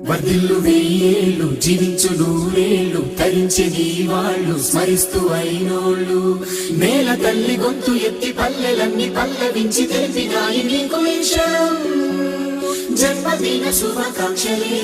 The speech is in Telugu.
వర్ధిల్లు వెయ్యేళ్ళు జీవించు నూరేళ్ళు తరించే నీ వాళ్ళు స్మరిస్తూ అయినోళ్ళు నేల తల్లి గొంతు ఎత్తి పల్లెలన్నీ పల్లవించి తెలిపినాయి నీకు ఈ క్షణం జన్మదిన శుభాకాంక్షలే